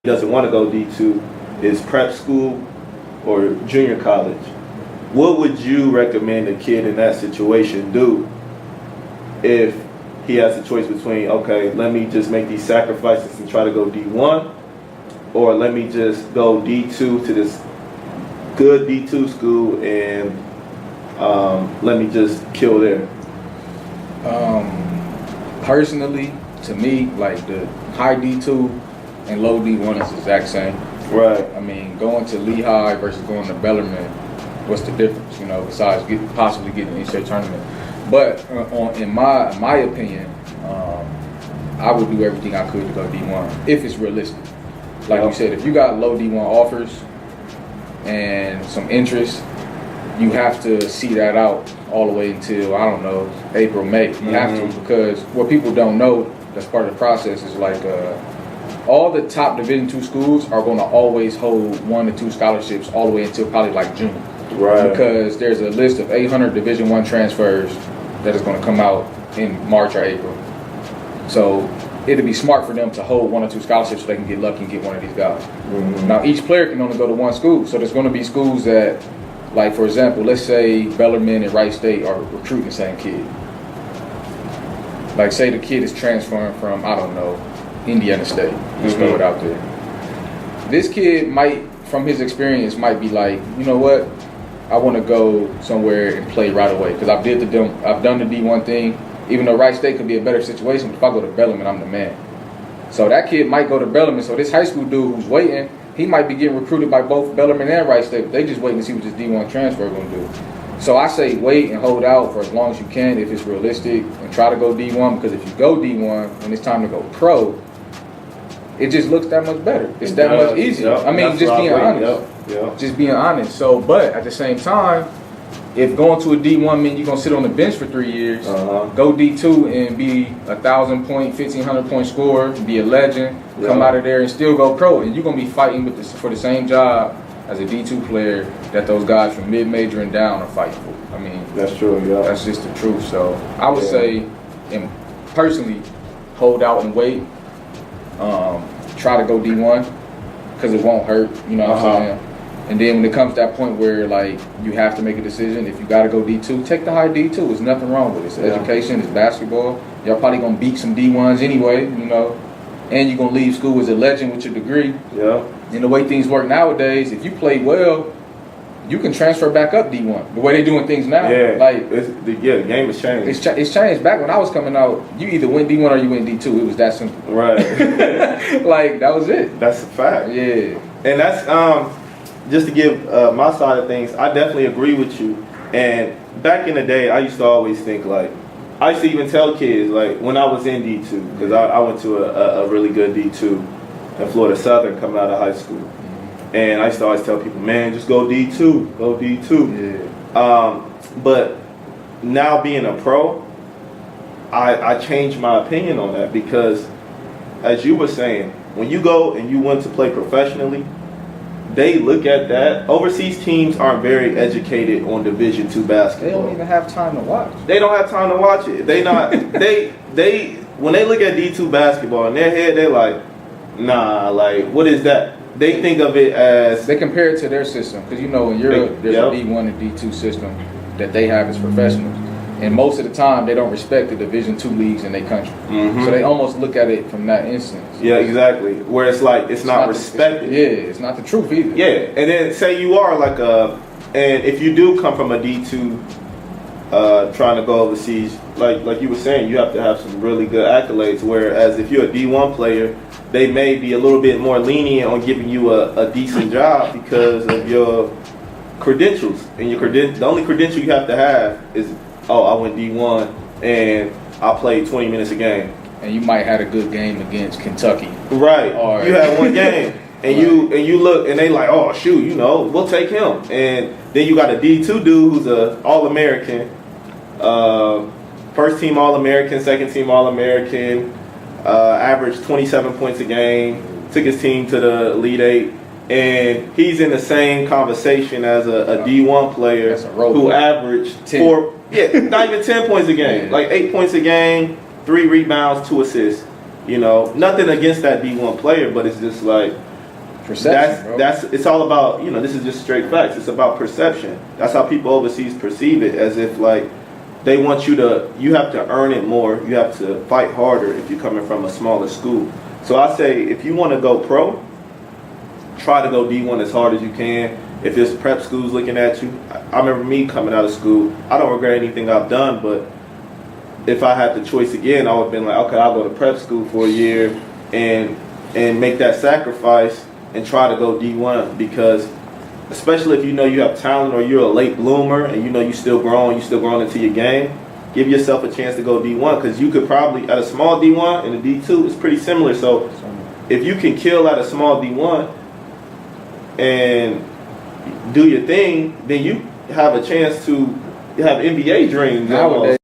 doesn't want to go D2 is prep school or junior college. What would you recommend a kid in that situation do if he has a choice between, okay, let me just make these sacrifices and try to go D1, or let me just go D2 to this good D2 school and let me just kill there? Personally, to me, like the high D2 and low D1 is the exact same. Right. I mean, going to Lehigh versus going to Bellarmine, what's the difference, besides possibly getting an NCAA tournament? But in my opinion, I would do everything I could to go D1 if it's realistic. Like you said, if you got low D1 offers and some interest, you have to see that out all the way until, I don't know, April, May. You have to, because what people don't know, that's part of the process, is like all the top Division 2 schools are going to always hold 1 to 2 scholarships all the way until probably like June. Right. Because there's a list of 800 Division 1 transfers that is going to come out in March or April. So it'd be smart for them to hold 1 or 2 scholarships so they can get lucky and get one of these guys. Now each player can only go to one school, so there's going to be schools that, like for example, let's say Bellarmine and Wright State are recruiting the same kid. Like say the kid is transferring from, I don't know, Indiana State. Just throw it out there. This kid might, from his experience, might be like, you know what? I want to go somewhere and play right away because I've done the D1 thing. Even though Wright State could be a better situation, but if I go to Bellarmine, I'm the man. So that kid might go to Bellarmine. So this high school dude who's waiting, he might be getting recruited by both Bellarmine and Wright State. But they just waiting to see what this D1 transfer going to do. So I say wait and hold out for as long as you can if it's realistic, and try to go D1, because if you go D1 when it's time to go pro, it just looks that much better. It's that much easier. Yep. I mean, just being honest. Yep. Just being honest. So, but at the same time, if going to a D1 means you're going to sit on the bench for 3 years, go D2 and be 1,000 point, 1,500 point scorer, be a legend, come out of there and still go pro, and you're going to be fighting with for the same job as a D2 player that those guys from mid-major and down are fighting for. I mean, that's true. Yeah, that's just the truth. So I would say, and personally, hold out and wait. Try to go D1 because it won't hurt. You know what I'm saying? And then when it comes to that point where like you have to make a decision, if you got to go D2, take the high D2. There's nothing wrong with it. It's education, it's basketball. Y'all probably gonna beat some D1s anyway, and you're gonna leave school as a legend with your degree. Yeah. And the way things work nowadays, if you play well, you can transfer back up D1. The way they're doing things now, the game has changed. It's changed. Back when I was coming out, you either went D1 or you went D2. It was that simple. Right. Like that was it. That's a fact. Yeah. And that's just to give my side of things. I definitely agree with you. And back in the day, I used to always think like, I used to even tell kids like when I was in D2, because I went to a really good D2 at Florida Southern coming out of high school. And I used to always tell people, man, just go D2, go D2. Yeah. But now being a pro, I changed my opinion on that, because as you were saying, when you go and you want to play professionally, they look at that. Overseas teams aren't very educated on Division 2 basketball. They don't even have time to watch. They don't have time to watch it. They not they when they look at D2 basketball in their head, they're like, nah, like what is that? They think of it as, they compare it to their system, because in Europe there's a D1 and D2 system that they have as professionals, and most of the time they don't respect the Division 2 leagues in their country. So they almost look at it from that instance. Yeah, exactly. Where it's like it's not respected. It's not the truth either. Yeah, and then say you are like and if you do come from a D2 trying to go overseas, like you were saying, you have to have some really good accolades. Whereas if you're a D1 player, they may be a little bit more lenient on giving you a decent job because of your credentials. And the only credential you have to have is, I went D1 and I played 20 minutes a game. And you might have a good game against Kentucky. Right. Or you had one game. And you look and they like, oh shoot, we'll take him. And then you got a D2 dude who's a All-American, first team All-American, second team All-American, averaged 27 points a game, took his team to the Elite Eight, and he's in the same conversation as a D1 player who averaged 10. Not even 10 points a game, like 8 points a game, 3 rebounds, 2 assists. Nothing against that D1 player, but it's just like Perception, bro. That's it's all about, you know, this is just straight facts. It's about perception. That's how people overseas perceive it, as if like they want you have to earn it more. You have to fight harder if you're coming from a smaller school. So I say if you want to go pro, try to go D1 as hard as you can. If it's prep schools looking at you, I remember me coming out of school. I don't regret anything I've done, but if I had the choice again, I would have been like, okay, I'll go to prep school for a year and make that sacrifice and try to go D1, because especially if you know you have talent or you're a late bloomer and you know you still growing into your game, give yourself a chance to go D1, because you could probably, at a small D1 and a D2, it's pretty similar. So if you can kill at a small D1 and do your thing, then you have a chance to have NBA dreams. Nowadays,